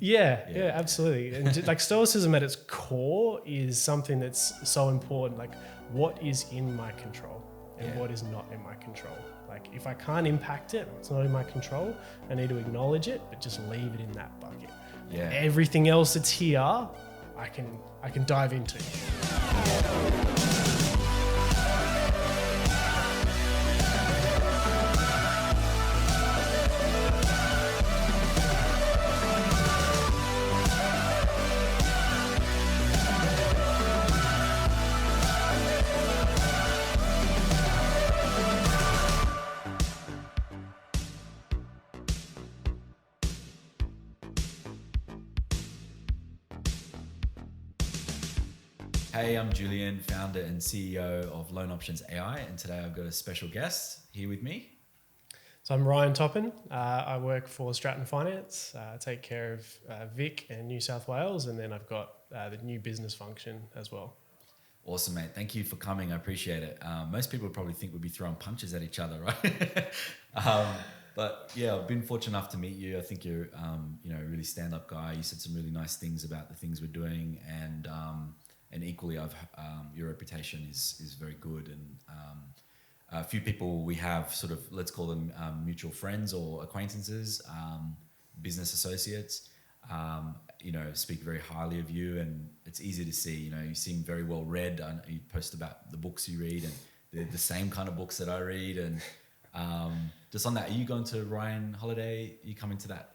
Yeah, absolutely. And like stoicism at its core is something that's so important. Like, what is in my control and what is not in my control. Like, if I can't impact it, it's not in my control. I need to acknowledge it, but just leave it in that bucket. Yeah. Everything else that's here, I can dive into. Hey, I'm Julian, founder and CEO of LoanOptions.ai, and today I've got a special guest here with me. So I'm Ryan Toppin. I work for Stratton Finance. I take care of Vic and New South Wales, and then I've got the new business function as well. Awesome, mate. Thank you for coming. I appreciate it. Most people probably think we'd be throwing punches at each other, right? But yeah, I've been fortunate enough to meet you. I think you're, a really stand-up guy. You said some really nice things about the things we're doing, and equally, your reputation is very good. And a few people we have sort of, let's call them mutual friends or acquaintances, business associates, speak very highly of you, and it's easy to see. You seem very well read. You post about the books you read, and they're the same kind of books that I read. And just on that, are you going to Ryan Holiday? Are you coming to that?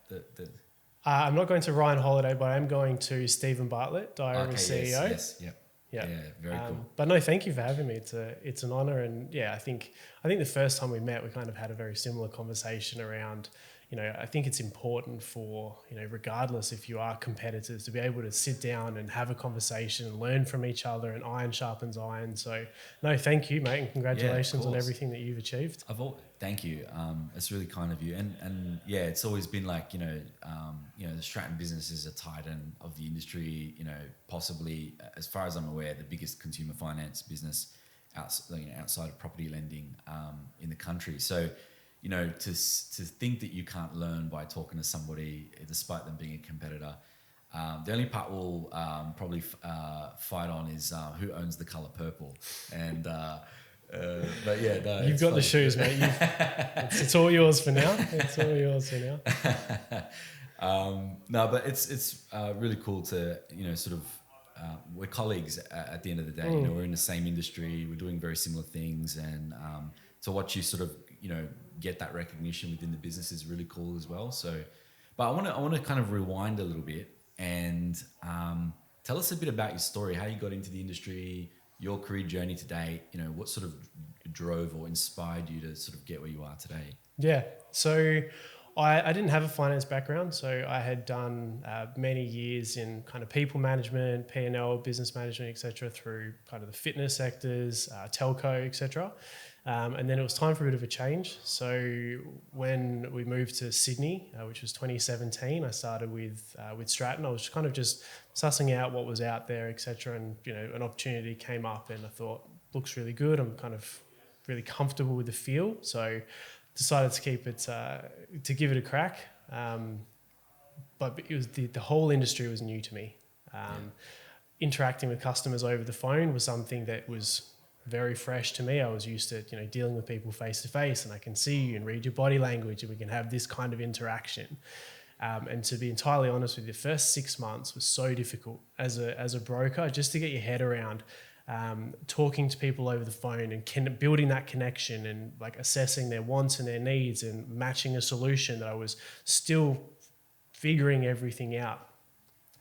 I'm not going to Ryan Holiday, but I'm going to Stephen Bartlett, Diary of a CEO. Yes. Yeah, very cool. But no, thank you for having me. It's an honor, and I think the first time we met, we kind of had a very similar conversation around. I think it's important for regardless if you are competitors, to be able to sit down and have a conversation and learn from each other, and iron sharpens iron. So no, thank you, mate, and congratulations on everything that you've achieved. Thank you. It's really kind of you, and it's always been like the Stratton business is a titan of the industry. Possibly, as far as I'm aware, the biggest consumer finance business outside of property lending in the country. So. To think that you can't learn by talking to somebody, despite them being a competitor. The only part we'll probably fight on is who owns the color purple. And but yeah, no, you've got funny. The shoes, mate. It's all yours for now. It's all yours for now. No, but it's really cool to sort of. We're colleagues at the end of the day. We're in the same industry. We're doing very similar things, and to watch you sort of get that recognition within the business is really cool as well. So, but I want to kind of rewind a little bit and tell us a bit about your story, how you got into the industry, your career journey to date. What sort of drove or inspired you to sort of get where you are today? Yeah. So I didn't have a finance background, so I had done many years in kind of people management, P&L, business management, etc., through kind of the fitness sectors, telco, etc. And then it was time for a bit of a change. So when we moved to Sydney, which was 2017, I started with Stratton. I was kind of just sussing out what was out there, etc. And an opportunity came up, and I thought, looks really good. I'm kind of really comfortable with the feel, so decided to keep it to give it a crack. But it was the whole industry was new to me. Interacting with customers over the phone was something that was very fresh to me. I was used to dealing with people face to face, and I can see you and read your body language, and we can have this kind of interaction. And to be entirely honest with you, the first 6 months was so difficult as a broker, just to get your head around talking to people over the phone and building that connection, and like assessing their wants and their needs and matching a solution that I was still figuring everything out.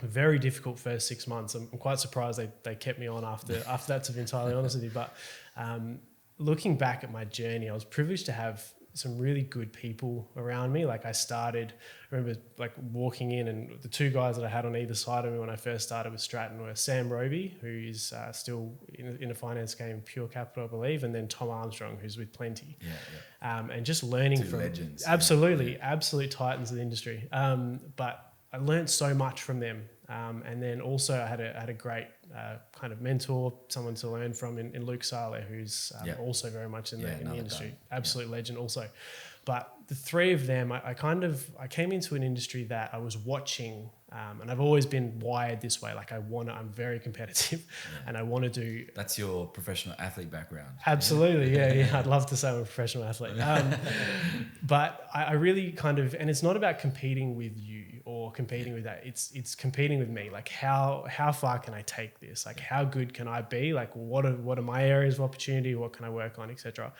A very difficult first 6 months. I'm quite surprised they kept me on after that, to be entirely honest with you. But looking back at my journey, I was privileged to have some really good people around me. Like I remember like walking in, and the two guys that I had on either side of me when I first started with Stratton were Sam Roby, who is still in the finance game, Pure Capital, I believe, and then Tom Armstrong, who's with Plenty. And just learning from legends. Absolute titans of the industry. But I learned so much from them. And then also I had a great kind of mentor, someone to learn from in Luke Saler, who's also very much in the industry. Absolute legend also. But the three of them, I came into an industry that I was watching, and I've always been wired this way. Like I'm very competitive, and I want to do. That's your professional athlete background. Absolutely, yeah. I'd love to say I'm a professional athlete, but I really and it's not about competing with you or competing with that. It's competing with me. Like how far can I take this? Like how good can I be? Like what are my areas of opportunity? What can I work on, etc.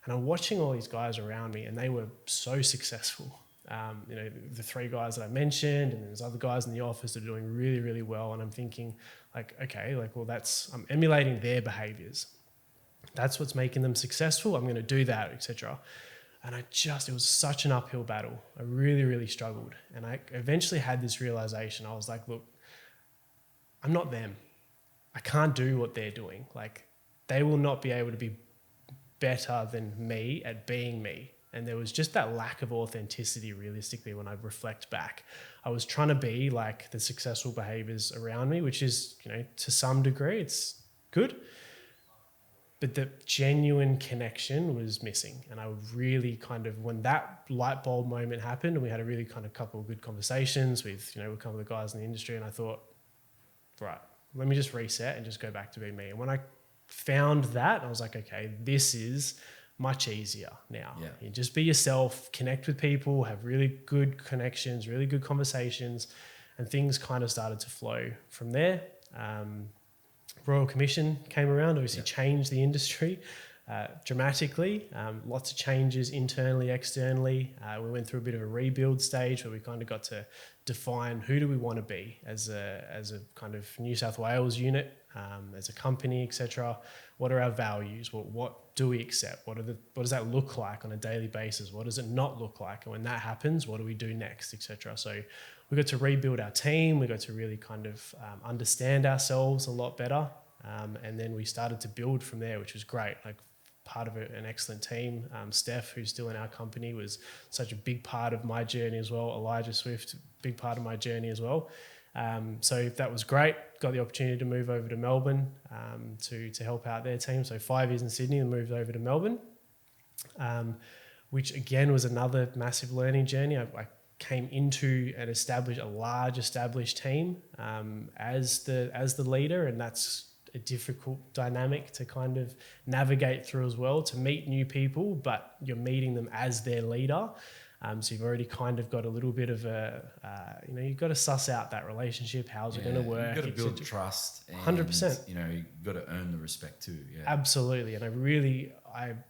And I'm watching all these guys around me, and they were so successful. The three guys that I mentioned, and there's other guys in the office that are doing really, really well. And I'm thinking, like, okay, like, well, I'm emulating their behaviors. That's what's making them successful. I'm going to do that, etc. And it was such an uphill battle. I really, really struggled. And I eventually had this realization. I was like, look, I'm not them. I can't do what they're doing. Like, they will not be able to be better than me at being me. And there was just that lack of authenticity, realistically, when I reflect back. I was trying to be like the successful behaviors around me, which is, to some degree, it's good. But the genuine connection was missing. And I really when that light bulb moment happened, and we had a really couple of good conversations with, a couple of the guys in the industry, and I thought, right, let me just reset and just go back to being me. And when I found that, I was like, okay, this is much easier now. Yeah. You just be yourself, connect with people, have really good connections, really good conversations, and things kind of started to flow from there. Royal Commission came around, obviously changed the industry dramatically. Lots of changes internally, externally. We went through a bit of a rebuild stage where we kind of got to define who do we want to be as a kind of New South Wales unit, as a company, etc. What are our values? What do we accept? What does that look like on a daily basis? What does it not look like? And when that happens, what do we do next, etc. So we got to rebuild our team. We got to really understand ourselves a lot better. And then we started to build from there, which was great. Like part of an excellent team. Steph, who's still in our company, was such a big part of my journey as well. Elijah Swift, big part of my journey as well. So that was great. Got the opportunity to move over to Melbourne to help out their team. So 5 years in Sydney and moved over to Melbourne, which again was another massive learning journey. I came into a large established team as the leader, and that's a difficult dynamic to kind of navigate through as well, to meet new people, but you're meeting them as their leader. So you've already kind of got a little bit of you've got to suss out that relationship. How's it going to work? You've got to build trust. 100%. You've got to earn the respect too. Yeah. Absolutely. And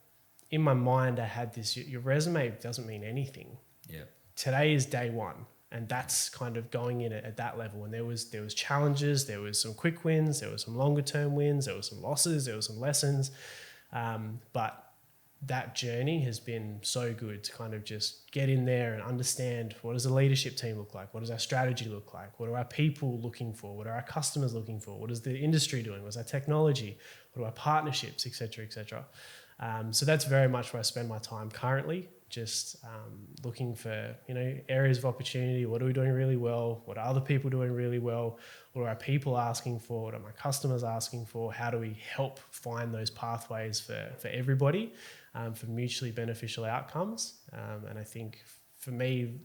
in my mind, I had this, your resume doesn't mean anything. Yeah. Today is day one. And that's kind of going in at that level. And there was challenges, there was some quick wins, there was some longer term wins, there was some losses, there was some lessons. But that journey has been so good to kind of just get in there and understand, what does the leadership team look like? What does our strategy look like? What are our people looking for? What are our customers looking for? What is the industry doing? What's our technology? What are our partnerships, et cetera, et cetera. So that's very much where I spend my time currently, just looking for, areas of opportunity. What are we doing really well? What are other people doing really well? What are our people asking for? What are my customers asking for? How do we help find those pathways for everybody, for mutually beneficial outcomes? And I think for me,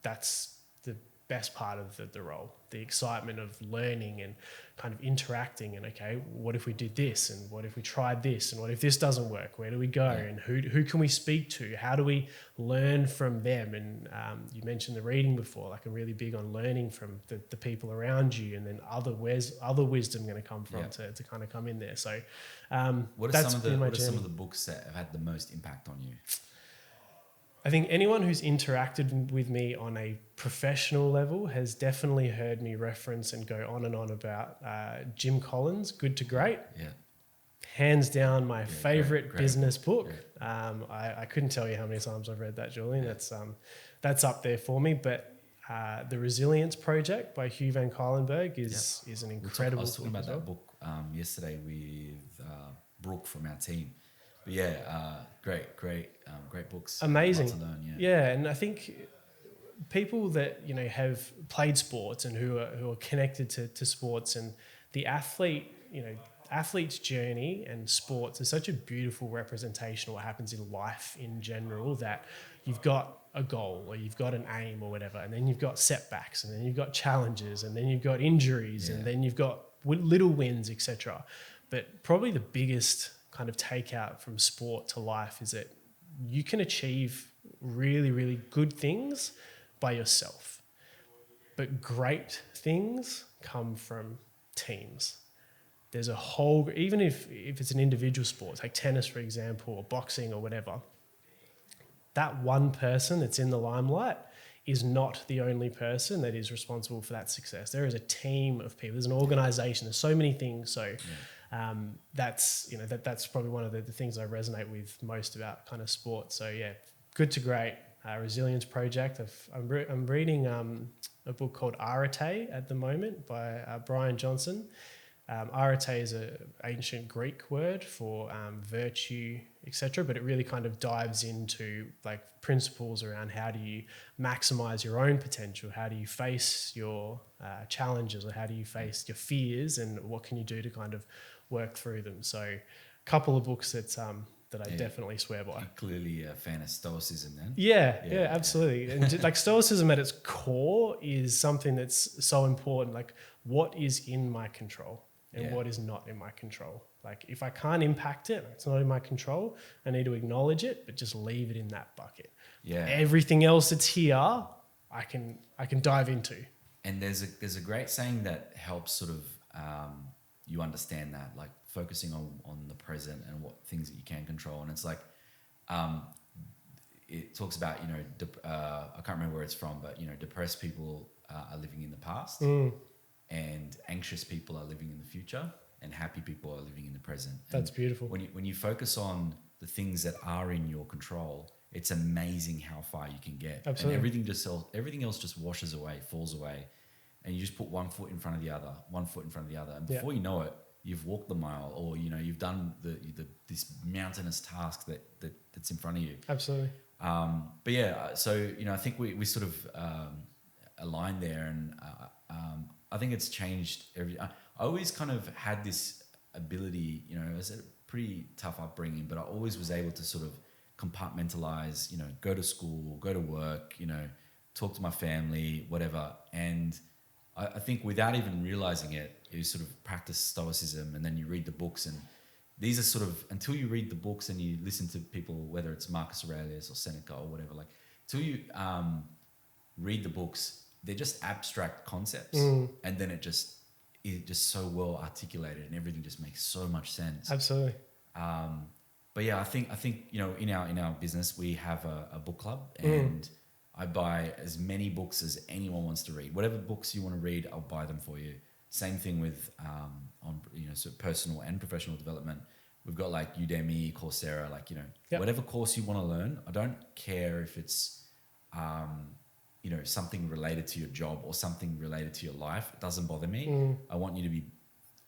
that's the best part of the role, the excitement of learning and kind of interacting, and okay, what if we did this, and what if we tried this, and what if this doesn't work? Where do we go? And who can we speak to? How do we learn from them? And you mentioned the reading before. Like, I'm really big on learning from the people around you, and then where's other wisdom going to come from to kind of come in there. So what are some of the books that have had the most impact on you? I think anyone who's interacted with me on a professional level has definitely heard me reference and go on and on about Jim Collins' Good to Great. Yeah. Hands down my favorite great business book. Great. I couldn't tell you how many times I've read that, Julian. Yeah. That's up there for me. But The Resilience Project by Hugh Van Cuylenberg is an incredible book. I was talking about that book yesterday with Brooke from our team. But yeah, great books. Amazing. Lots to learn, yeah, and I think people that have played sports and who are connected to sports, and the athlete's journey and sports is such a beautiful representation of what happens in life in general, that you've got a goal or you've got an aim or whatever, and then you've got setbacks, and then you've got challenges, and then you've got injuries, and then you've got little wins, etc. But probably the biggest kind of takeout from sport to life is that you can achieve really, really good things by yourself, but great things come from teams. There's a whole, even if it's an individual sport, like tennis, for example, or boxing or whatever, that one person that's in the limelight is not the only person that is responsible for that success. There is a team of people. There's an organization. There's so many things. So that's, you know, that's probably one of the things I resonate with most about kind of sport. So yeah, good to great. Resilience Project. I'm reading a book called Arete at the moment by Brian Johnson. Arete is an ancient Greek word for virtue, etc., but it really kind of dives into like principles around how do you maximize your own potential, how do you face your challenges, or how do you face your fears, and what can you do to kind of work through them. So a couple of books that I definitely swear by. You're clearly a fan of Stoicism then. Yeah, absolutely. And like Stoicism at its core is something that's so important. Like, what is in my control and what is not in my control? Like, if I can't impact it, it's not in my control, I need to acknowledge it, but just leave it in that bucket. Yeah. Everything else that's here, I can dive into. And there's a great saying that helps sort of you understand that, like focusing on the present and what things that you can control. And it's like, it talks about, you know, I can't remember where it's from, but, you know, depressed people are living in the past, and anxious people are living in the future, and happy people are living in the present. That's beautiful. When you focus on the things that are in your control, it's amazing how far you can get. Absolutely. And everything else just washes away, falls away, and you just put one foot in front of the other, and before you know it, you've walked the mile, or, you know, you've done this mountainous task that's in front of you. Absolutely. But yeah, so, you know, I think we sort of aligned there, and I think it's changed I always kind of had this ability, you know, it was a pretty tough upbringing, but I always was able to sort of compartmentalize, you know, go to school, go to work, you know, talk to my family, whatever. And I think without even realizing it, you sort of practice Stoicism, and then you read the books, and these are sort of, until you read the books and you listen to people, whether it's Marcus Aurelius or Seneca or whatever, like, till you read the books, they're just abstract concepts, and then it's just so well articulated, and everything just makes so much sense. Absolutely. But yeah, I think you know, in our business we have a book club, and I buy as many books as anyone wants to read. Whatever books you want to read, I'll buy them for you. Same thing with on, you know, sort of personal and professional development. We've got like Udemy, Coursera, like, you know, whatever course you want to learn. I don't care if it's you know, something related to your job or something related to your life. It doesn't bother me. I want you to be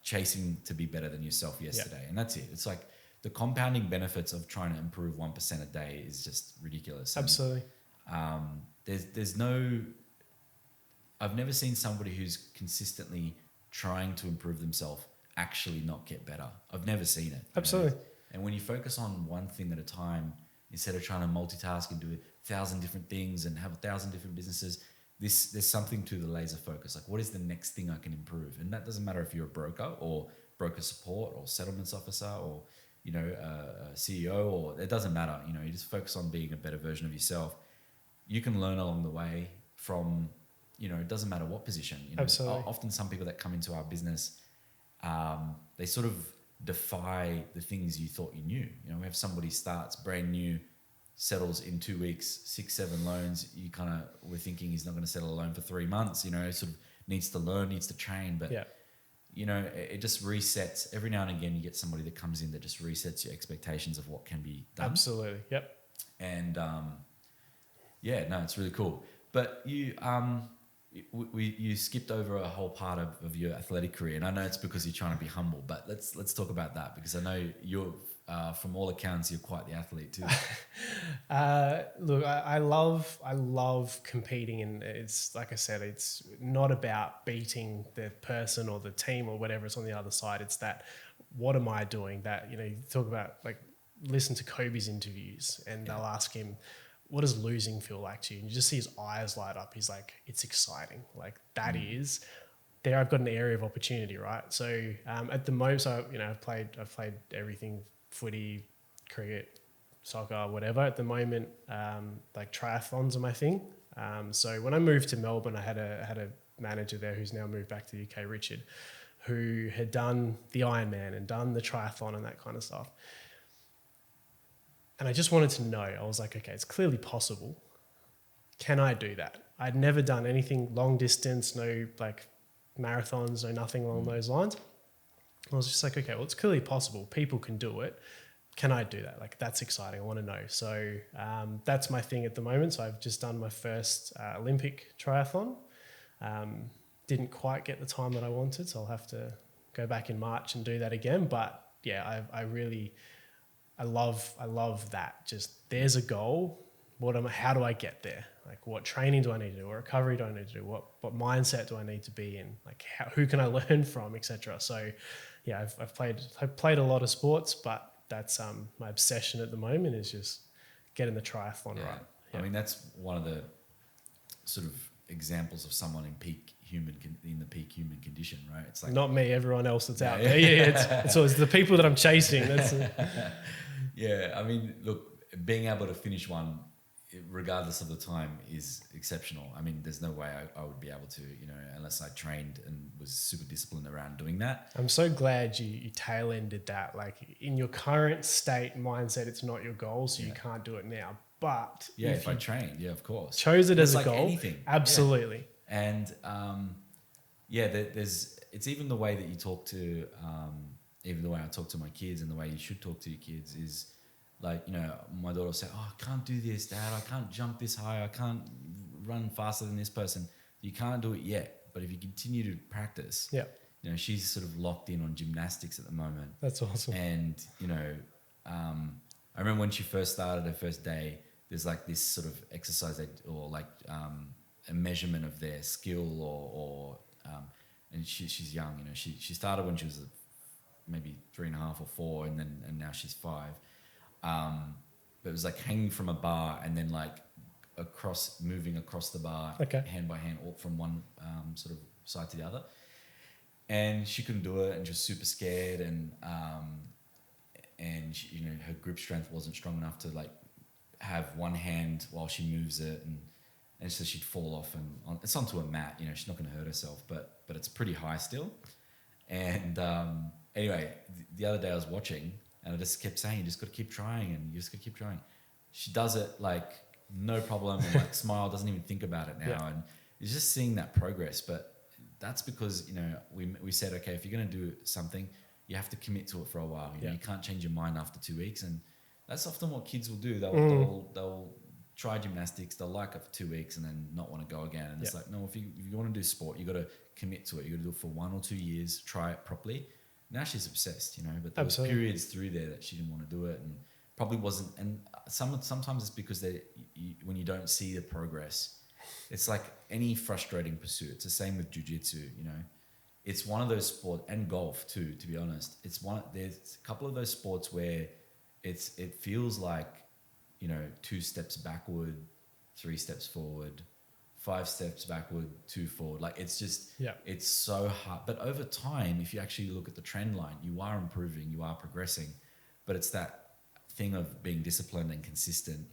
chasing to be better than yourself yesterday, and that's it. It's like the compounding benefits of trying to improve 1% a day is just ridiculous. Absolutely. And, there's no, I've never seen somebody who's consistently trying to improve themselves actually not get better. I've never seen it. Absolutely. Know? And when you focus on one thing at a time, instead of trying to multitask and do 1,000 different things and have 1,000 different businesses, there's something to the laser focus. Like, what is the next thing I can improve? And that doesn't matter if you're a broker or broker support or settlements officer or, you know, a CEO, or it doesn't matter. You know, you just focus on being a better version of yourself. You can learn along the way from, you know, it doesn't matter what position. You know, absolutely. Often some people that come into our business, they sort of defy the things you thought you knew. You know, we have somebody starts brand new, settles in 2 weeks, 6-7 loans. You kind of were thinking he's not going to settle a loan for 3 months. You know, sort of needs to learn, needs to train, but you know, it just resets. Every now and again, you get somebody that comes in that just resets your expectations of what can be done. Absolutely. Yep. And yeah, no, it's really cool. But you you skipped over a whole part of your athletic career, and I know it's because you're trying to be humble. But let's talk about that, because I know you're from all accounts you're quite the athlete too. Look, I love competing, and it's like I said, it's not about beating the person or the team or whatever is on the other side. It's that, what am I doing? That, you know, you talk about, like, listen to Kobe's interviews, and they'll ask him, what does losing feel like to you? And you just see his eyes light up. He's like, it's exciting. Like that is there. I've got an area of opportunity, right? So at the moment, so I've played everything: footy, cricket, soccer, whatever. At the moment, like triathlons are my thing. So when I moved to Melbourne, I had a manager there who's now moved back to the UK, Richard, who had done the Ironman and done the triathlon and that kind of stuff. And I just wanted to know, I was like, okay, it's clearly possible. Can I do that? I'd never done anything long distance, no like marathons, no nothing along those lines. I was just like, okay, well, it's clearly possible. People can do it. Can I do that? Like, that's exciting. I want to know. So that's my thing at the moment. So I've just done my first Olympic triathlon. Didn't quite get the time that I wanted, so I'll have to go back in March and do that again. But yeah, I love that. Just there's a goal. How do I get there? Like, what training do I need to do? What recovery do I need to do? What mindset do I need to be in? Like, who can I learn from, etc. So, yeah, I've played a lot of sports, but that's my obsession at the moment is just getting the triathlon right. Yeah. I mean, that's one of the sort of examples of someone in the peak human condition, right? It's like not me, everyone else that's out there. Yeah, it's always the people that I'm chasing. That's yeah. I mean, look, being able to finish one, regardless of the time, is exceptional. I mean, there's no way I would be able to, unless I trained and was super disciplined around doing that. I'm so glad you tail-ended that. Like, in your current state mindset, it's not your goal, so you can't do it now. But if I trained, of course. Chose it as a like goal. Anything. Absolutely. Yeah. And it's even the way that you talk to, even the way I talk to my kids and the way you should talk to your kids is like, my daughter will say, oh, I can't do this, Dad. I can't jump this high. I can't run faster than this person. You can't do it yet. But if you continue to practice, she's sort of locked in on gymnastics at the moment. That's awesome. And, I remember when she first started her first day, there's like this sort of exercise a measurement of their skill and she's young, she started when she was maybe 3.5 or 4 and now she's 5. But it was like hanging from a bar and then like moving across the bar, hand by hand, from one sort of side to the other. And she couldn't do it and she was super scared and she, her grip strength wasn't strong enough to like have one hand while she moves it and so she'd fall off and it's onto a mat, she's not going to hurt herself, but it's pretty high still. And anyway, the other day I was watching and I just kept saying, you just got to keep trying and you just got to keep trying. She does it like no problem and like smile, doesn't even think about it now. Yeah. And you're just seeing that progress. But that's because, we said, okay, if you're going to do something, you have to commit to it for a while. You can't change your mind after 2 weeks. And that's often what kids will do. They'll try gymnastics, they'll like it for 2 weeks and then not want to go again. And it's like, no, if you want to do sport, you got to commit to it. You got to do it for 1 or 2 years, try it properly. Now she's obsessed, but there was periods through there that she didn't want to do it and probably wasn't. And sometimes it's because when you don't see the progress, it's like any frustrating pursuit. It's the same with jiu-jitsu, It's one of those sports, and golf too, to be honest. There's a couple of those sports where it feels like, 2 steps backward, 3 steps forward, 5 steps backward, 2 forward. Like it's just, it's so hard. But over time, if you actually look at the trend line, you are improving, you are progressing. But it's that thing of being disciplined and consistent,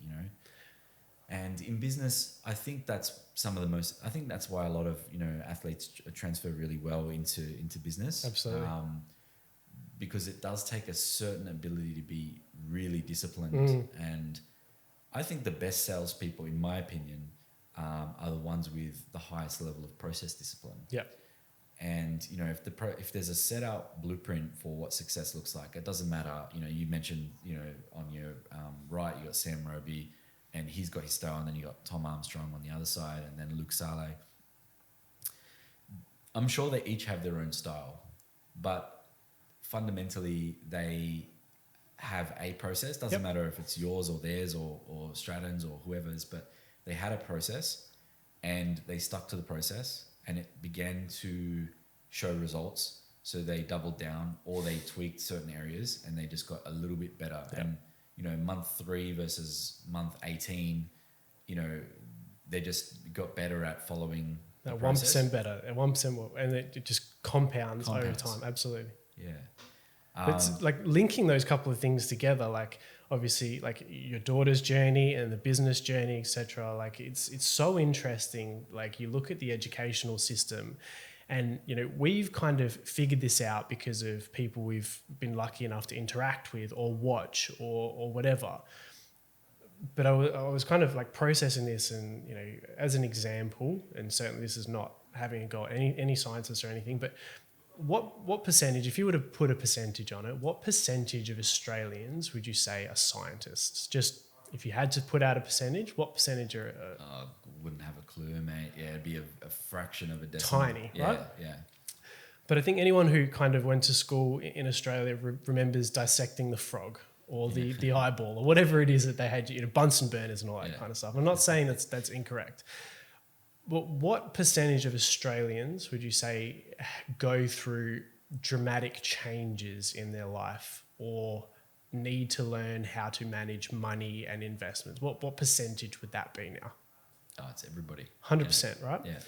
And in business, I think that's that's why a lot of, athletes transfer really well into business. Absolutely. Because it does take a certain ability to be really disciplined. And I think the best salespeople, in my opinion, are the ones with the highest level of process discipline. Yeah. And, if there's a set out blueprint for what success looks like, it doesn't matter. You mentioned, on your right, you got Sam Roby and he's got his style, and then you got Tom Armstrong on the other side and then Luke Saleh. I'm sure they each have their own style, but fundamentally they have a process. Doesn't matter if it's yours or theirs or Stratton's or whoever's, but they had a process and they stuck to the process and it began to show results. So they doubled down or they tweaked certain areas and they just got a little bit better. Yep. And, month 3 versus month 18, you know, they just got better at following the That process. 1% better, and 1% more, and it just compounds over time. Absolutely. Yeah. But it's like linking those couple of things together, like obviously like your daughter's journey and the business journey, etc. Like it's so interesting. Like you look at the educational system, and you know we've kind of figured this out because of people we've been lucky enough to interact with or watch or whatever. But I was kind of like processing this, and you know, as an example, and certainly this is not having a go at any scientists or anything, but what percentage, if you were to put a percentage on it, what percentage of Australians would you say are scientists? Just if you had to put out a percentage, what percentage are Wouldn't have a clue, mate. Yeah, it'd be a fraction of a decimal. tiny, right? Yeah. But I think anyone who kind of went to school in Australia remembers dissecting the frog or the eyeball or whatever it is that they had, you know, Bunsen burners and all that kind of stuff. I'm not saying that's incorrect. But what percentage of Australians would you say go through dramatic changes in their life or need to learn how to manage money and investments? What percentage would that be now? Oh, it's everybody. 100%, right? Yeah.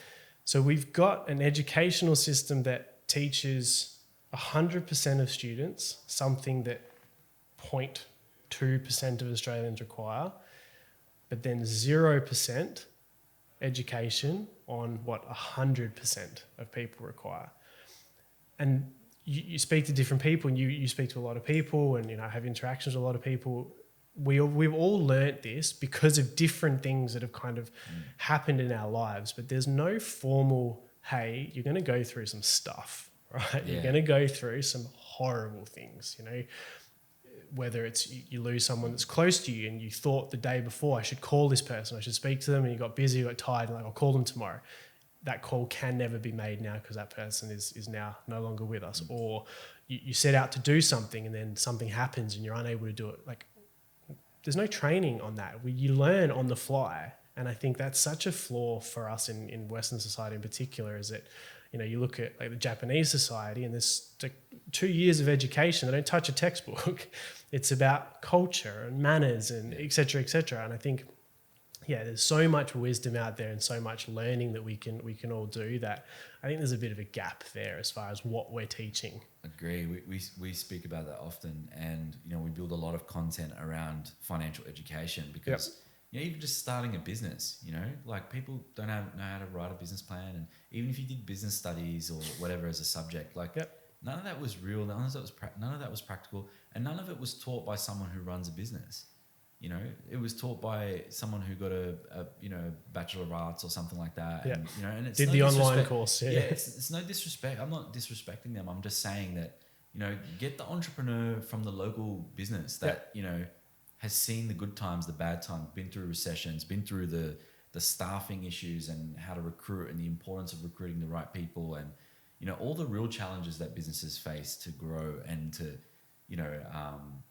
So we've got an educational system that teaches 100% of students something that 0.2% of Australians require, but then 0% education on what 100% of people require. And you speak to different people, and you speak to a lot of people, and you know have interactions with a lot of people. We've all learnt this because of different things that have kind of happened in our lives, but there's no formal, hey, you're going to go through some stuff, right? Yeah. You're going to go through some horrible things, you know, whether it's you lose someone that's close to you and you thought the day before, I should call this person, I should speak to them, and you got busy, you got tired, and like, I'll call them tomorrow. That call can never be made now because that person is now no longer with us. Or you set out to do something and then something happens and you're unable to do it. Like, there's no training on that. You learn on the fly. And I think that's such a flaw for us in Western society in particular, is that, you know, you look at like the Japanese society and there's like 2 years of education. They don't touch a textbook. It's about culture and manners and et cetera, et cetera. And I think, yeah, there's so much wisdom out there and so much learning that we can all do that I think there's a bit of a gap there as far as what we're teaching. Agree. We speak about that often, and you know we build a lot of content around financial education because you know even just starting a business, you know, like people don't know how to write a business plan, and even if you did business studies or whatever as a subject, like none of that was real, none of that was practical, and none of it was taught by someone who runs a business. You know, it was taught by someone who got a Bachelor of Arts or something like that. Yeah. And, you know, and it's did no the disrespect. online course. Yeah. It's no disrespect. I'm not disrespecting them. I'm just saying that, you know, get the entrepreneur from the local business that, you know, has seen the good times, the bad times, been through recessions, been through the staffing issues and how to recruit and the importance of recruiting the right people and, you know, all the real challenges that businesses face to grow and to, you know,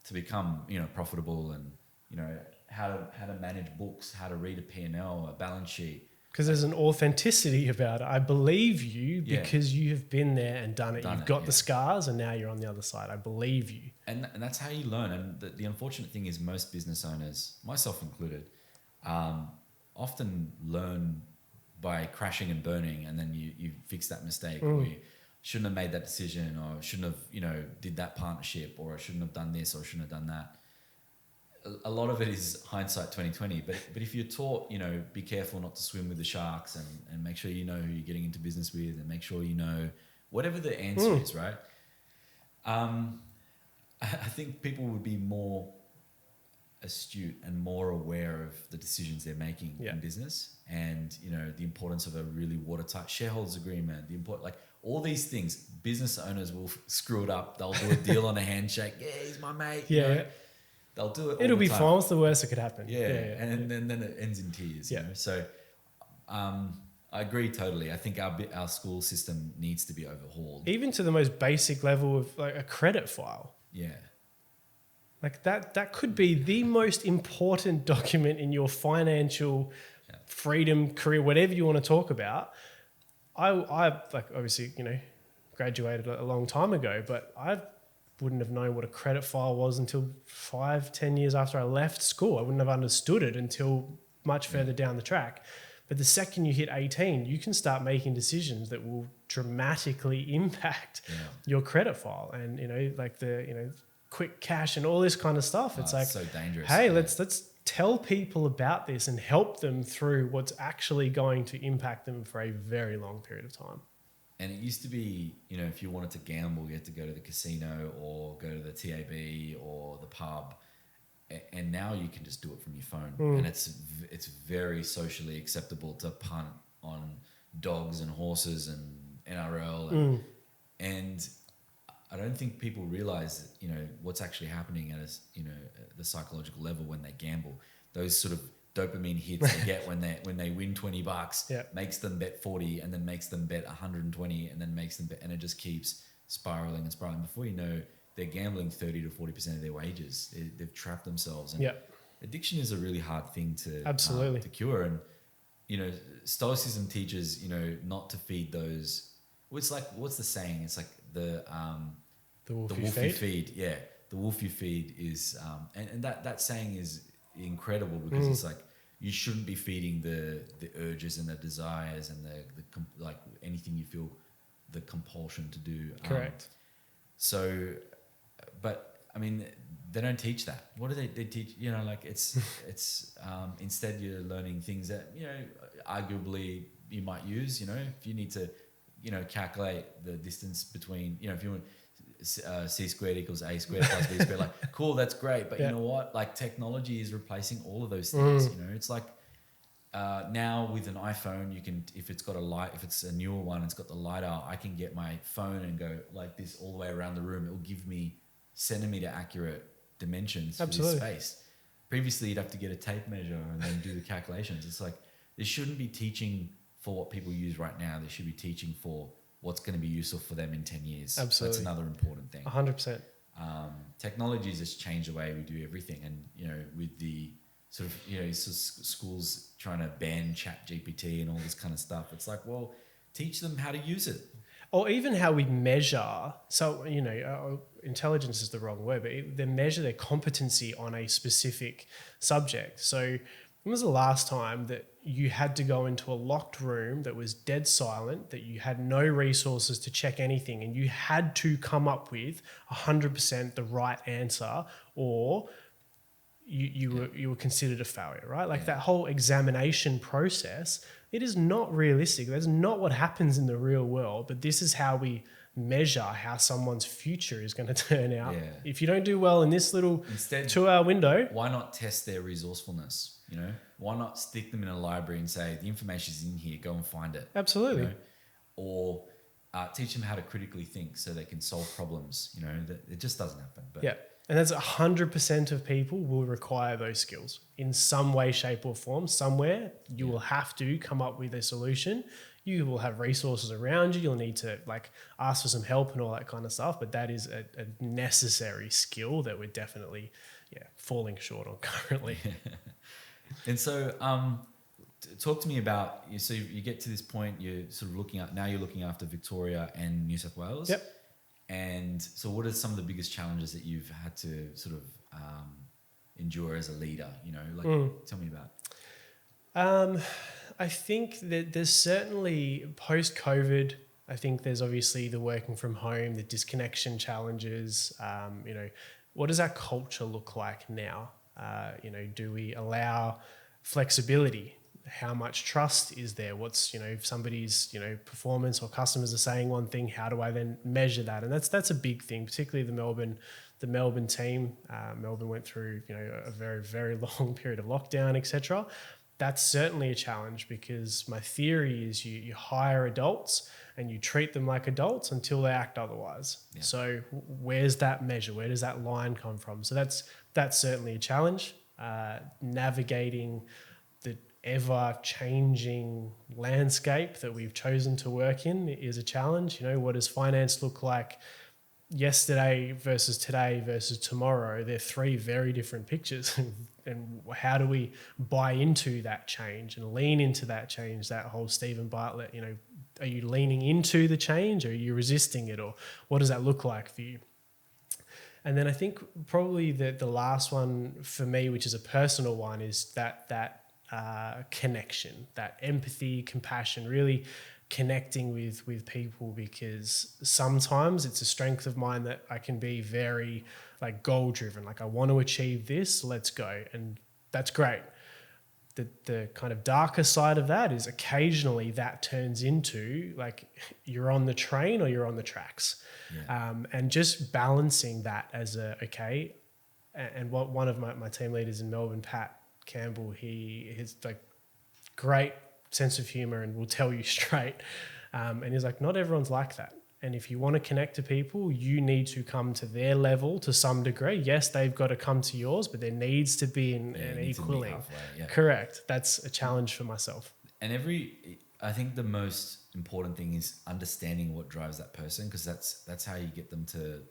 to become, you know, profitable and, you know, how to manage books, how to read a P&L, a balance sheet. Because there's an authenticity about it. I believe you because you have been there and done it. You've got the scars and now you're on the other side. I believe you. And that's how you learn. And the unfortunate thing is most business owners, myself included, often learn by crashing and burning, and then you fix that mistake or you shouldn't have made that decision or shouldn't have, you know, did that partnership or I shouldn't have done this or shouldn't have done that. A lot of it is hindsight 2020, but if you're taught, you know, be careful not to swim with the sharks and make sure you know who you're getting into business with and make sure you know whatever the answer is, right? I think people would be more astute and more aware of the decisions they're making in business and, you know, the importance of a really watertight shareholders agreement, like all these things. Business owners will screw it up. They'll do a deal on a handshake. Yeah, he's my mate. Yeah. You know? They'll do it. It'll be fine. What's the worst that could happen? Yeah. And then it ends in tears. You know? So I agree totally. I think our school system needs to be overhauled. Even to the most basic level of like a credit file. Yeah. Like that could be the most important document in your financial freedom, career, whatever you want to talk about. I like obviously, you know, graduated a long time ago, but I wouldn't have known what a credit file was until 5-10 years after I left school. I wouldn't have understood it until much further down the track. But the second you hit 18, you can start making decisions that will dramatically impact your credit file, and like the quick cash and all this kind of stuff. It's like, so dangerous. Hey, let's tell people about this and help them through what's actually going to impact them for a very long period of time. And it used to be, if you wanted to gamble, you had to go to the casino or go to the TAB or the pub. And now you can just do it from your phone. And it's very socially acceptable to punt on dogs and horses and NRL. And I don't think people realize, what's actually happening at the psychological level when they gamble. Those sort of dopamine hits they get when they win $20 makes them bet 40 and then makes them bet 120 and then makes them bet, and it just keeps spiraling and spiraling. Before you know, they're gambling 30 to 40% of their wages. They've trapped themselves. And addiction is a really hard thing to to cure. And Stoicism teaches not to feed those. It's like, what's the saying? It's like the wolf you feed. Yeah, the wolf you feed is and that saying is incredible, because it's like, you shouldn't be feeding the urges and the desires and the like anything you feel the compulsion to do. Correct. So, but I mean, they don't teach that. What do they teach? Like it's instead you're learning things that arguably you might use. If you need to calculate the distance between if you want c squared equals a squared plus b squared, like, cool, that's great, but you know what, like, technology is replacing all of those things. It's like now with an iPhone, you can, if it's got a light, if it's a newer one, it's got the LiDAR, I can get my phone and go like this all the way around the room. It will give me centimeter accurate dimensions for this space. Previously you'd have to get a tape measure and then do the calculations. It's like, they shouldn't be teaching for what people use right now. They should be teaching for what's going to be useful for them in 10 years. Absolutely. That's another important thing. 100%. Technology has just changed the way we do everything. And, with the sort of, schools trying to ban ChatGPT and all this kind of stuff, it's like, well, teach them how to use it. Or even how we measure. So, intelligence is the wrong word, but they measure their competency on a specific subject. So when was the last time that you had to go into a locked room that was dead silent, that you had no resources to check anything, and you had to come up with 100% the right answer, or you were considered a failure, right? Like that whole examination process, it is not realistic. That's not what happens in the real world, but this is how we measure how someone's future is going to turn out. Yeah. If you don't do well in this little Instead, 2-hour window. Why not test their resourcefulness? Why not stick them in a library and say, the information's in here, go and find it. Absolutely. Or teach them how to critically think so they can solve problems. That it just doesn't happen. But and that's 100% of people will require those skills in some way, shape or form. Somewhere you will have to come up with a solution. You will have resources around you. You'll need to ask for some help and all that kind of stuff. But that is a necessary skill that we're definitely falling short on currently. And so talk to me about, so you get to this point, you're sort of looking after Victoria and New South Wales. Yep. And so what are some of the biggest challenges that you've had to sort of endure as a leader? Tell me about. I think that there's certainly post-COVID, I think there's obviously the working from home, the disconnection challenges. What does our culture look like now? Do we allow flexibility? How much trust is there? What's, if somebody's, performance or customers are saying one thing, how do I then measure that? And that's a big thing, particularly the Melbourne team. Melbourne went through, a very, very long period of lockdown, etc. That's certainly a challenge, because my theory is you hire adults and you treat them like adults until they act otherwise. Yeah. So where's that measure? Where does that line come from? So that's certainly a challenge. Navigating the ever-changing landscape that we've chosen to work in is a challenge. What does finance look like yesterday versus today versus tomorrow? They're three very different pictures. And how do we buy into that change and lean into that change? That whole Stephen Bartlett, are you leaning into the change, or are you resisting it, or what does that look like for you? And then I think probably the last one for me, which is a personal one, is that connection, that empathy, compassion, really connecting with people, because sometimes it's a strength of mine that I can be very like goal driven. Like, I want to achieve this, let's go. And that's great. The kind of darker side of that is occasionally that turns into like you're on the train or you're on the tracks. And just balancing that as and what one of my team leaders in Melbourne, Pat Campbell, he has like great sense of humor and will tell you straight. And he's like, not everyone's like that. And if you want to connect to people, you need to come to their level to some degree. Yes, they've got to come to yours, but there needs to be an equaling. Correct. That's a challenge for myself. And I think the most important thing is understanding what drives that person, because that's how you get them to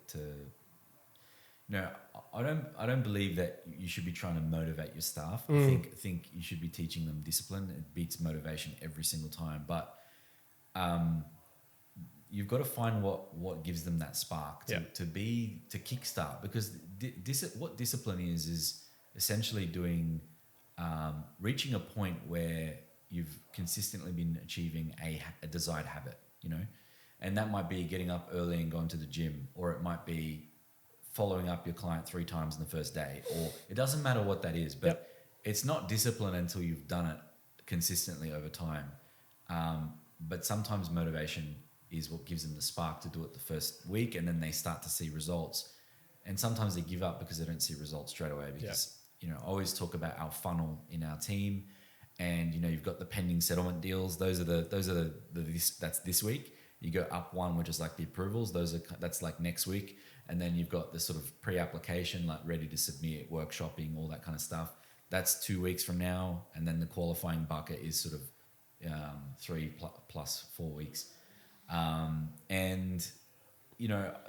I don't believe that you should be trying to motivate your staff. I think you should be teaching them discipline. It beats motivation every single time. But you've got to find what gives them that spark to kickstart, because what discipline is essentially doing reaching a point where you've consistently been achieving a desired habit, and that might be getting up early and going to the gym, or it might be following up your client 3 times in the first day, or it doesn't matter what that is, but it's not discipline until you've done it consistently over time. But sometimes motivation is what gives them the spark to do it the first week, and then they start to see results. And sometimes they give up because they don't see results straight away, because I always talk about our funnel in our team, and you've got the pending settlement deals. That's this week. You go up one, which is like the approvals. That's like next week. And then you've got the sort of pre-application, like ready to submit, workshopping, all that kind of stuff. That's 2 weeks from now. And then the qualifying bucket is sort of 3 plus 4 weeks. And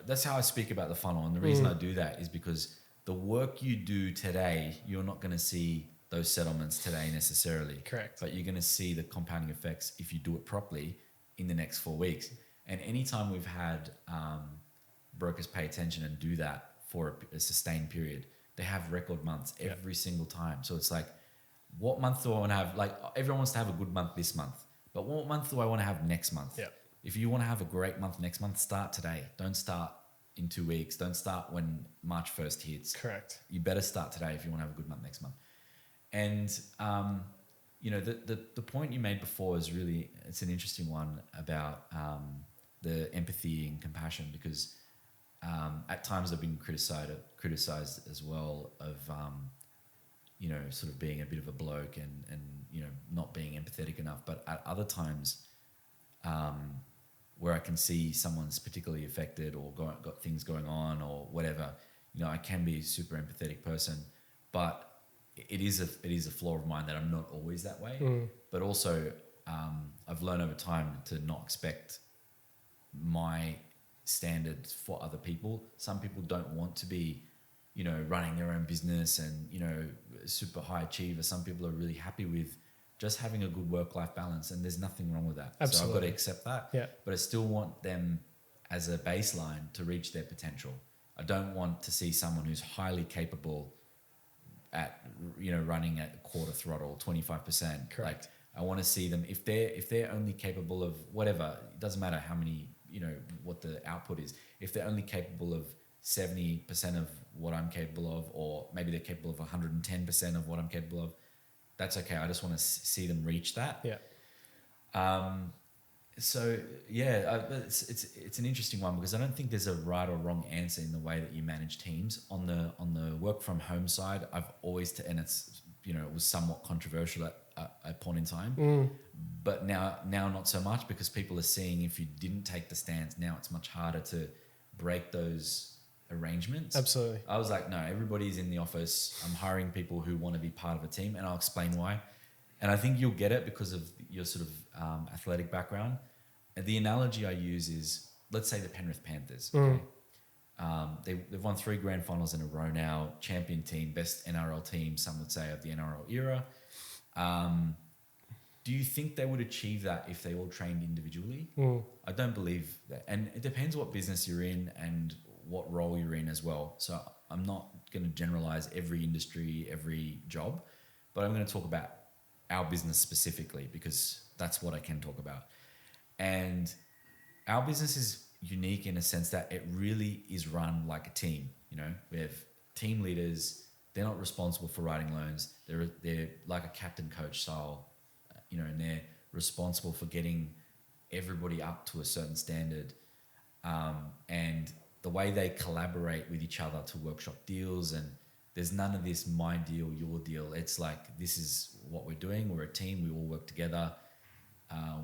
that's how I speak about the funnel. And the reason I do that is because the work you do today, you're not going to see those settlements today necessarily. Correct. But you're going to see the compounding effects if you do it properly in the next 4 weeks. And anytime we've had brokers pay attention and do that for a sustained period, they have record months every single time. So it's like, what month do I want to have? Like, everyone wants to have a good month this month, but what month do I want to have next month? If you want to have a great month next month, start today. Don't start in 2 weeks. Don't start when March 1st hits. Correct. You better start today if you want to have a good month next month. And the point you made before is really, it's an interesting one about the empathy and compassion, because at times I've been criticized as well of sort of being a bit of a bloke and not being empathetic enough. But at other times where I can see someone's particularly affected or got things going on or whatever, I can be a super empathetic person, but it is a flaw of mine that I'm not always that way. But also I've learned over time to not expect my standards for other people. Some people don't want to be running their own business and super high achiever. Some people are really happy with just having a good work-life balance, and there's nothing wrong with that. Absolutely. So I've got to accept that. But I still want them as a baseline to reach their potential. I don't want to see someone who's highly capable at running at quarter throttle, 25%. Correct. Like, I want to see them, if they're only capable of whatever, it doesn't matter how many, what the output is. If they're only capable of 70% of what I'm capable of, or maybe they're capable of 110% of what I'm capable of, that's okay. I just want to see them reach that. So it's an interesting one, because I don't think there's a right or wrong answer in the way that you manage teams. On the work from home side, I've always and it's it was somewhat controversial at a point in time, but now not so much, because people are seeing if you didn't take the stance, now it's much harder to break those arrangements. Absolutely. I was like, no, everybody's in the office. I'm hiring people who want to be part of a team, and I'll explain why. And I think you'll get it because of your sort of athletic background. And the analogy I use is, let's say the Penrith Panthers. Okay? They've won 3 grand finals in a row now, champion team, best NRL team, some would say, of the NRL era. Do you think they would achieve that if they all trained individually? I don't believe that. And it depends what business you're in and what role you're in as well. So I'm not going to generalize every industry, every job, but I'm going to talk about our business specifically, because that's what I can talk about. And our business is unique in a sense that it really is run like a team. You know, we have team leaders. They're not responsible for writing loans. They're like a captain coach style, you know, and they're responsible for getting everybody up to a certain standard. And the way they collaborate with each other to workshop deals, and there's none of this my deal, your deal. It's like, this is what we're doing. We're a team. We all work together.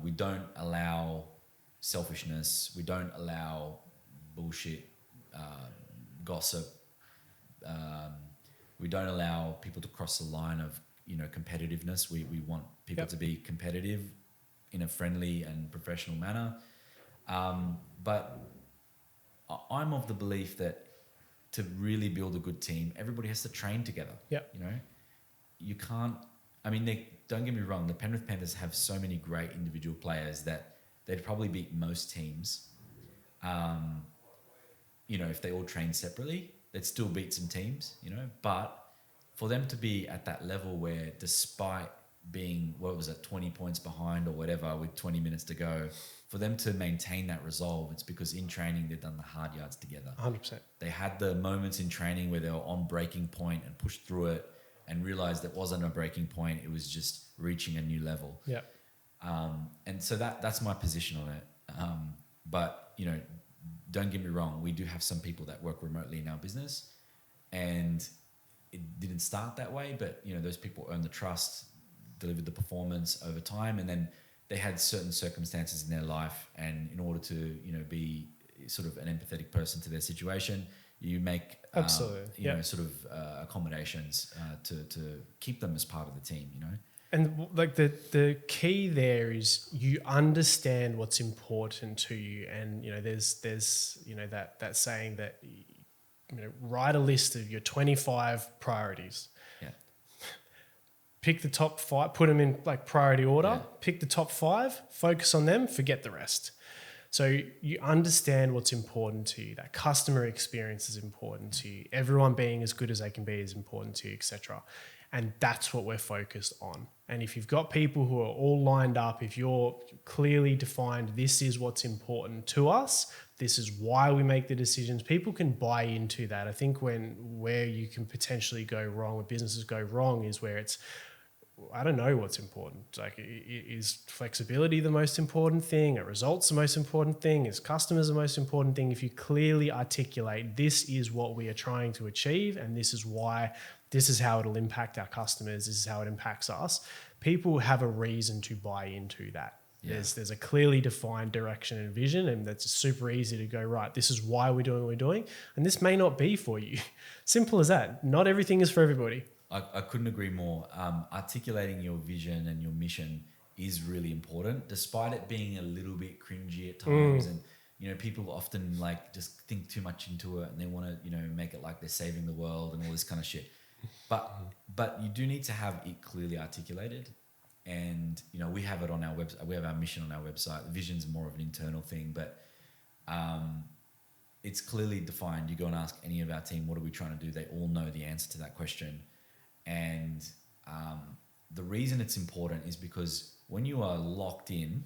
We don't allow selfishness. We don't allow bullshit, gossip. We don't allow people to cross the line of, you know, competitiveness. We want people to be competitive in a friendly and professional manner. But I'm of the belief that to really build a good team, everybody has to train together. You know, you can't. I mean, don't get me wrong. The Penrith Panthers have so many great individual players that they'd probably beat most teams. You know, if they all train separately, they'd still beat some teams. You know, but for them to be at that level where, despite being, what was it, 20 points behind or whatever with 20 minutes to go, for them to maintain that resolve, it's because in training they've done the hard yards together. 100%. They had the moments in training where they were on breaking point and pushed through it and realized it wasn't a breaking point, it was just reaching a new level. And so that's my position on it. But, you know, don't get me wrong, we do have some people that work remotely in our business, and it didn't start that way, but, you know, those people earned the trust, delivered the performance over time, and then they had certain circumstances in their life, and in order to, you know, be sort of an empathetic person to their situation, you make you know, sort of accommodations to keep them as part of the team, you know. And like the key there is you understand what's important to you, and, you know, there's you know, that saying that, you know, write a list of your 25 priorities. Pick the top 5, put them in like priority order, pick the top 5, focus on them, forget the rest. So you understand what's important to you. That customer experience is important to you. Everyone being as good as they can be is important to you, etc. And that's what we're focused on. And if you've got people who are all lined up, if you're clearly defined, this is what's important to us, this is why we make the decisions, people can buy into that. I think where you can potentially go wrong, where businesses go wrong, is where it's, I don't know what's important. Like, is flexibility the most important thing? Are results the most important thing? Is customers the most important thing? If you clearly articulate, this is what we are trying to achieve, and this is why, this is how it'll impact our customers, this is how it impacts us, people have a reason to buy into that. There's a clearly defined direction and vision, and that's super easy to go, right, this is why we're doing what we're doing, and this may not be for you. Simple as that. Not everything is for everybody. I couldn't agree more. Articulating your vision and your mission is really important, despite it being a little bit cringy at times. And, you know, people often like just think too much into it, and they want to, you know, make it like they're saving the world and all this kind of shit. But you do need to have it clearly articulated. And, you know, we have it on our website. We have our mission on our website. The vision's more of an internal thing, but it's clearly defined. You go and ask any of our team, what are we trying to do? They all know the answer to that question. And the reason it's important is because when you are locked in,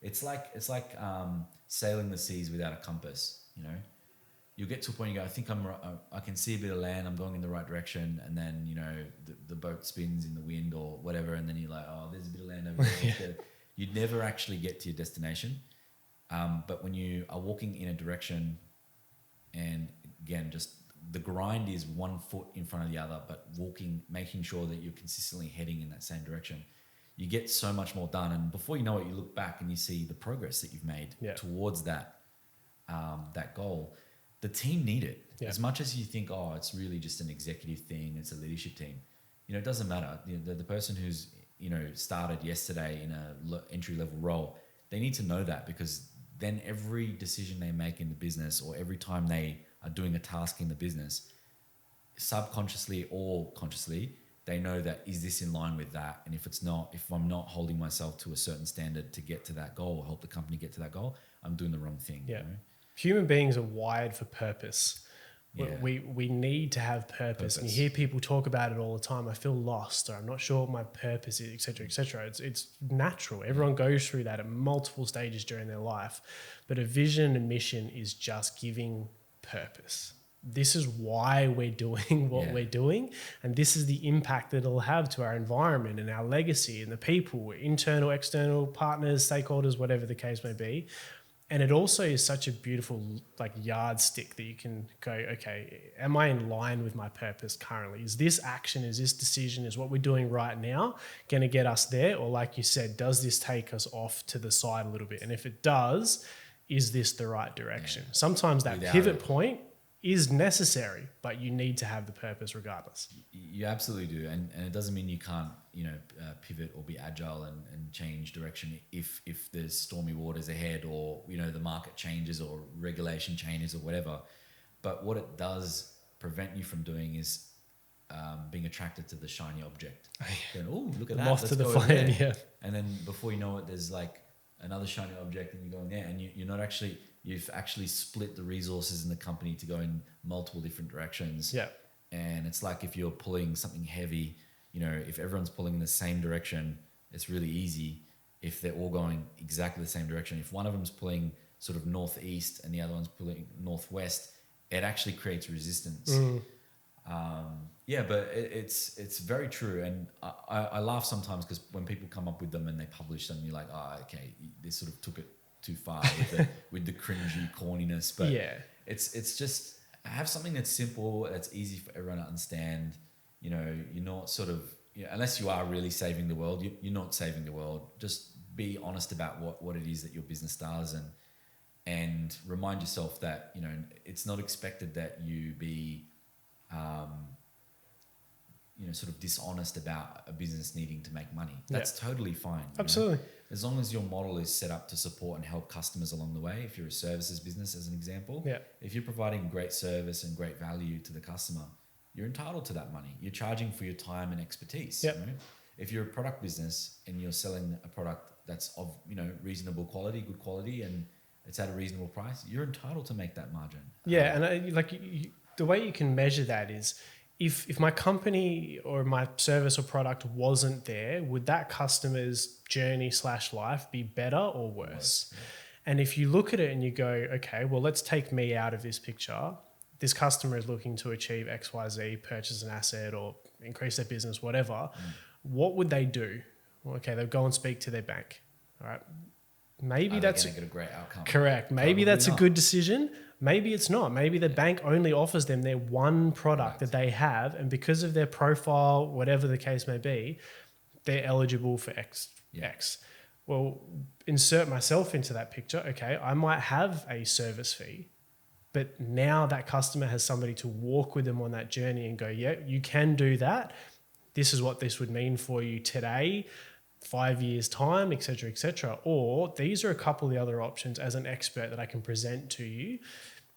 it's like sailing the seas without a compass. You know, you'll get to a point you go, I think I can see a bit of land, I'm going in the right direction, and then, you know, the boat spins in the wind or whatever, and then you're like, oh, there's a bit of land over there. You'd never actually get to your destination. But when you are walking in a direction, and again, just the grind is one foot in front of the other, but walking, making sure that you're consistently heading in that same direction, you get so much more done. And before you know it, you look back and you see the progress that you've made towards that goal. The team need it. As much as you think, oh, it's really just an executive thing, it's a leadership team. You know, it doesn't matter. The person who's, you know, started yesterday in a entry level role, they need to know that, because then every decision they make in the business, or every time they are doing a task in the business, subconsciously or consciously, they know that, is this in line with that? And if it's not, if I'm not holding myself to a certain standard to get to that goal or help the company get to that goal, I'm doing the wrong thing. Yeah. You know? Human beings are wired for purpose. Yeah. We need to have purpose. And you hear people talk about it all the time. I feel lost, or I'm not sure what my purpose is, et cetera, et cetera. It's natural. Everyone goes through that at multiple stages during their life. But a vision and mission is just giving purpose. This is why we're doing what we're doing. And this is the impact that it'll have to our environment and our legacy and the people, internal, external partners, stakeholders, whatever the case may be. And it also is such a beautiful like yardstick that you can go, okay, am I in line with my purpose currently? Is this action, is this decision, is what we're doing right now going to get us there? Or like you said, does this take us off to the side a little bit? And if it does, is this the right direction? Sometimes that pivot point is necessary, but you need to have the purpose regardless. You absolutely do. And it doesn't mean you can't, pivot or be agile and change direction if there's stormy waters ahead, or, the market changes or regulation changes or whatever. But what it does prevent you from doing is being attracted to the shiny object. Going, oh, look at that. Moth to the flame, yeah. And then before you know it, there's like another shiny object, and you're going there, and you've actually split the resources in the company to go in multiple different directions. Yeah. And it's like if you're pulling something heavy, if everyone's pulling in the same direction, it's really easy. If they're all going exactly the same direction, if one of them's pulling sort of northeast and the other one's pulling northwest, it actually creates resistance. But it's very true. And I laugh sometimes because when people come up with them and they publish them, you're like, oh, okay, they sort of took it too far with the cringy corniness. But it's just have something that's simple, that's easy for everyone to understand. You're not sort of, unless you are really saving the world, you're not saving the world. Just be honest about what it is that your business does, and remind yourself that, it's not expected that you be sort of dishonest about a business needing to make money. That's totally fine. Absolutely. As long as your model is set up to support and help customers along the way. If you're a services business, as an example, if you're providing great service and great value to the customer, you're entitled to that money. You're charging for your time and expertise. If you're a product business and you're selling a product that's of reasonable quality, good quality, and it's at a reasonable price, you're entitled to make that margin. The way you can measure that is if my company or my service or product wasn't there, would that customer's journey / life be better or worse? And if you look at it and you go, okay, well, let's take me out of this picture. This customer is looking to achieve XYZ, purchase an asset or increase their business, whatever. What would they do? Well, okay, they'll go and speak to their bank. All right. Maybe that's going to get a great outcome. Correct. Maybe that's a good decision. Maybe it's not. Maybe the bank only offers them their one product that they have, and because of their profile, whatever the case may be, they're eligible for X. Well, insert myself into that picture. Okay, I might have a service fee, but now that customer has somebody to walk with them on that journey and go, yeah, you can do that. This is what this would mean for you today, 5 years time, et cetera, et cetera. Or these are a couple of the other options as an expert that I can present to you.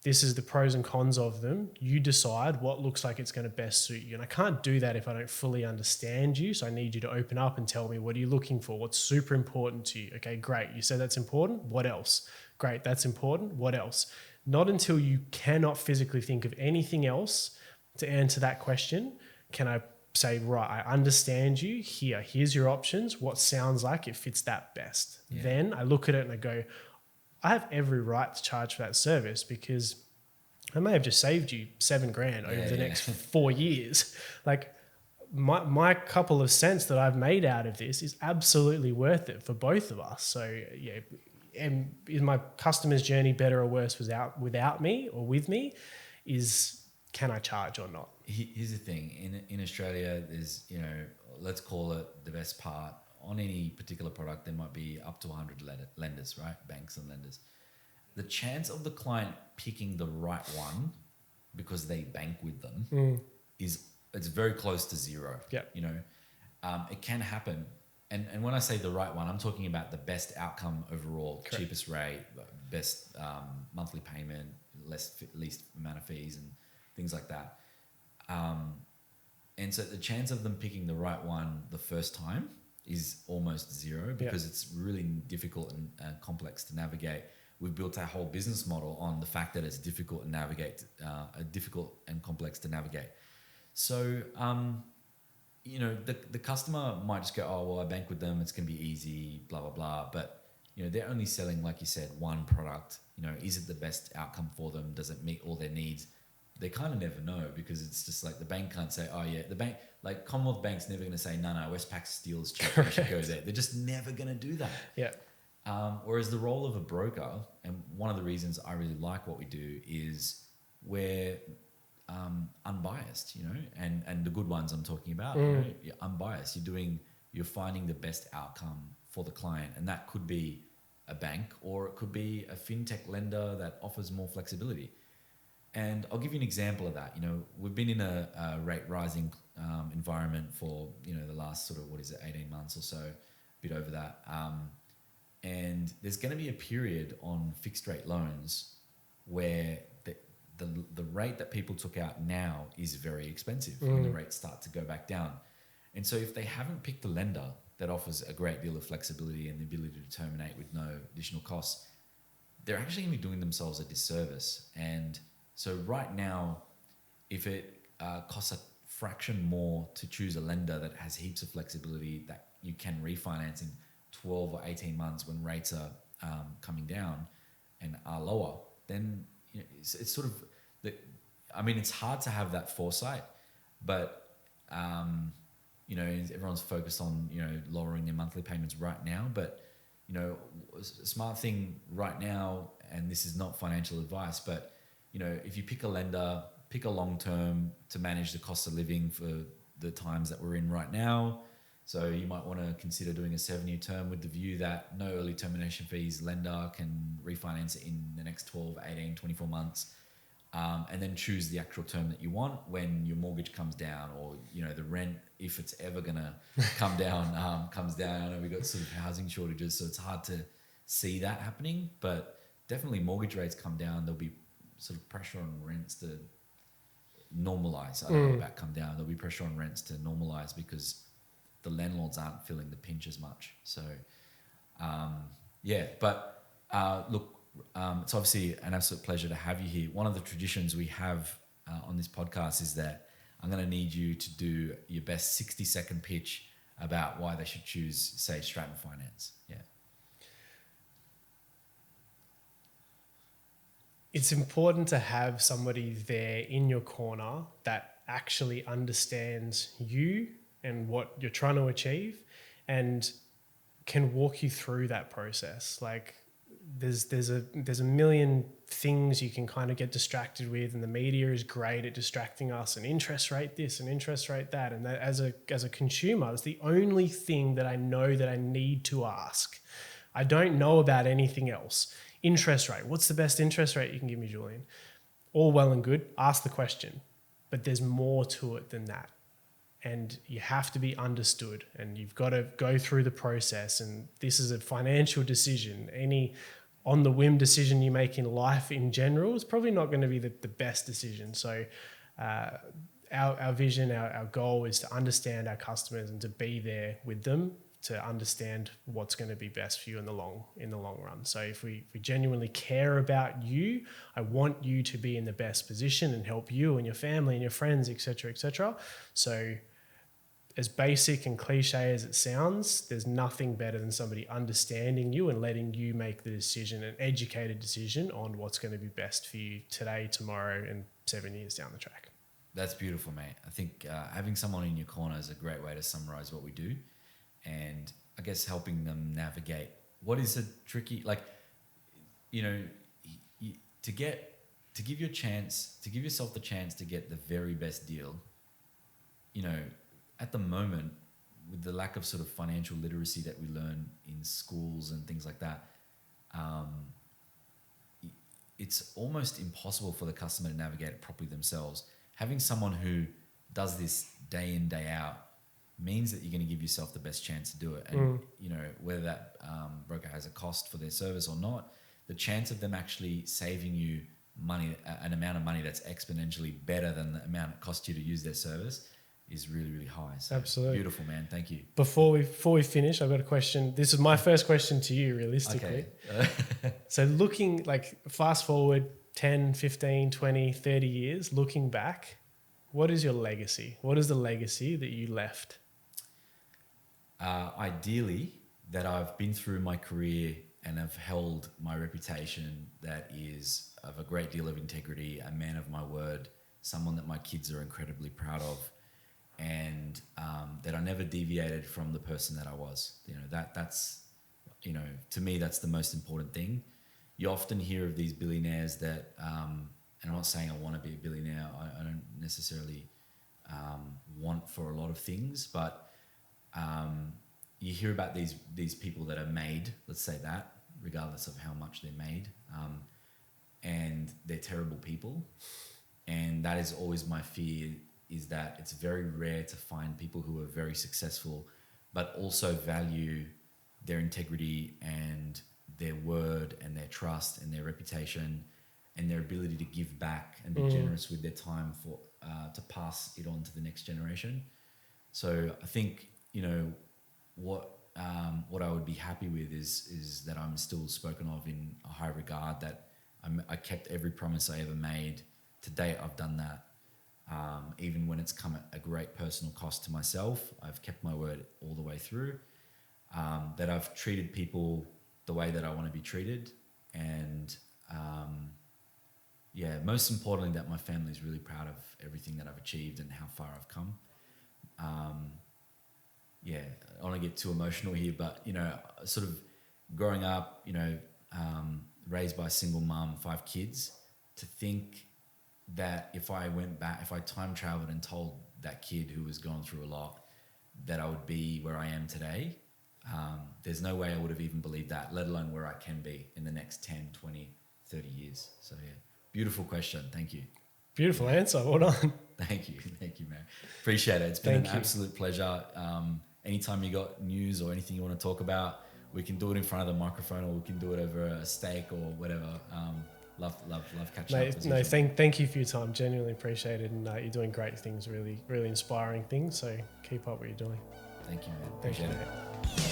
This is the pros and cons of them. You decide what looks like it's going to best suit you. And I can't do that if I don't fully understand you. So I need you to open up and tell me, what are you looking for? What's super important to you? Okay, great. You said that's important. What else? Great. That's important. What else? Not until you cannot physically think of anything else to answer that question can I say, right, I understand you. Here's your options. What sounds like it fits that best. Then I look at it and I go, I have every right to charge for that service because I may have just saved you $7,000 over the next 4 years. Like my couple of cents that I've made out of this is absolutely worth it for both of us. So and is my customer's journey better or worse without me or with me? Can I charge or not? Here's the thing. In Australia, there's, let's call it the best part. On any particular product, there might be up to 100 lenders, right? Banks and lenders. The chance of the client picking the right one because they bank with them it's very close to zero. It can happen. And when I say the right one, I'm talking about the best outcome overall, cheapest rate, best monthly payment, least amount of fees and things like that. And so the chance of them picking the right one the first time is almost zero because it's really difficult and complex to navigate we've built our whole business model on the fact that it's difficult and difficult and complex to navigate. So, the customer might just go, oh, well, I bank with them, it's going to be easy, blah, blah, blah. But, they're only selling, like you said, one product. Is it the best outcome for them? Does it meet all their needs? They kind of never know, because it's just like the bank can't say, oh, yeah, the bank, like Commonwealth Bank's never going to say, no, Westpac Steel's cheap, you should go there. They're just never going to do that. Yeah. Whereas the role of a broker, and one of the reasons I really like what we do, is we're unbiased, and the good ones I'm talking about, you're unbiased. You're finding the best outcome for the client, and that could be a bank, or it could be a fintech lender that offers more flexibility. And I'll give you an example of that. We've been in a rate rising environment for the last sort of 18 months or so, a bit over that. And there's going to be a period on fixed rate loans where the rate that people took out now is very expensive when the rates start to go back down. And so if they haven't picked a lender that offers a great deal of flexibility and the ability to terminate with no additional costs, they're actually going to be doing themselves a disservice. And so right now, if it costs a fraction more to choose a lender that has heaps of flexibility that you can refinance in 12 or 18 months when rates are coming down and are lower, then it's sort of it's hard to have that foresight, but everyone's focused on lowering their monthly payments right now. But a smart thing right now, and this is not financial advice, but if you pick a lender, pick a long term to manage the cost of living for the times that we're in right now. So you might want to consider doing a 7-year term with the view that no early termination fees, lender can refinance it in the next 12, 18, 24 months. And then choose the actual term that you want when your mortgage comes down, or the rent, if it's ever gonna come down, comes down. I know we've got sort of housing shortages, so it's hard to see that happening. But definitely, mortgage rates come down, there'll be sort of pressure on rents to normalize. I don't know about come down. There'll be pressure on rents to normalize because the landlords aren't feeling the pinch as much. So, look. It's obviously an absolute pleasure to have you here. One of the traditions we have on this podcast is that I'm going to need you to do your best 60-second pitch about why they should choose, say, Stratton Finance. Yeah. It's important to have somebody there in your corner that actually understands you and what you're trying to achieve and can walk you through that process. Like, there's a million things you can kind of get distracted with, and the media is great at distracting us, and interest rate this and interest rate that. And that as a consumer, it's the only thing that I know that I need to ask. I don't know about anything else. Interest rate. What's the best interest rate you can give me, Julian? All well and good. Ask the question. But there's more to it than that. And you have to be understood, and you've got to go through the process. And this is a financial decision. Any on the whim decision you make in life in general is probably not going to be the best decision. So our vision, our goal is to understand our customers and to be there with them to understand what's going to be best for you in the long run. So if we genuinely care about you, I want you to be in the best position and help you and your family and your friends, et cetera, et cetera. So as basic and cliche as it sounds, there's nothing better than somebody understanding you and letting you make the decision, an educated decision on what's going to be best for you today, tomorrow, and 7 years down the track. That's beautiful, mate. I think having someone in your corner is a great way to summarize what we do, and I guess helping them navigate what is a tricky, to give yourself the chance to get the very best deal. At the moment, with the lack of sort of financial literacy that we learn in schools and things like that, it's almost impossible for the customer to navigate it properly themselves. Having someone who does this day in, day out means that you're going to give yourself the best chance to do it. And, whether that broker has a cost for their service or not, the chance of them actually saving you money, an amount of money that's exponentially better than the amount it costs you to use their service, is really, really high. So Absolutely. beautiful, man. Thank you. Before we finish, I've got a question. This is my first question to you, realistically. Okay. So looking, like, fast forward 10, 15, 20, 30 years, looking back, what is your legacy? What is the legacy that you left? Ideally, that I've been through my career and have held my reputation that is of a great deal of integrity, a man of my word, someone that my kids are incredibly proud of, and that I never deviated from the person that I was. You know, that's, you know, to me, that's the most important thing. You often hear of these billionaires that, and I'm not saying I want to be a billionaire. I don't necessarily want for a lot of things, but you hear about these people that are made, let's say that, regardless of how much they're made, and they're terrible people. And that is always my fear, is that it's very rare to find people who are very successful, but also value their integrity and their word and their trust and their reputation and their ability to give back and be generous with their time for to pass it on to the next generation. So I think, you know, what I would be happy with is that I'm still spoken of in a high regard, that I kept every promise I ever made. To date, I've done that. Even when it's come at a great personal cost to myself, I've kept my word all the way through. That I've treated people the way that I want to be treated. And most importantly, that my family is really proud of everything that I've achieved and how far I've come. I don't want to get too emotional here, but, you know, sort of growing up, you know, raised by a single mum, 5 kids, to think that if I went back, if I time traveled and told that kid who was going through a lot that I would be where I am today, there's no way I would have even believed that, let alone where I can be in the next 10, 20, 30 years. So yeah, beautiful question. Thank you. Beautiful answer. Well done. Thank you, man. Appreciate it. It's been an absolute pleasure. Anytime you got news or anything you want to talk about, we can do it in front of the microphone, or we can do it over a steak or whatever. Love catching up. No, thank you for your time. Genuinely appreciate it, and you're doing great things. Really, really inspiring things. So keep up what you're doing. Thank you, man. Appreciate it.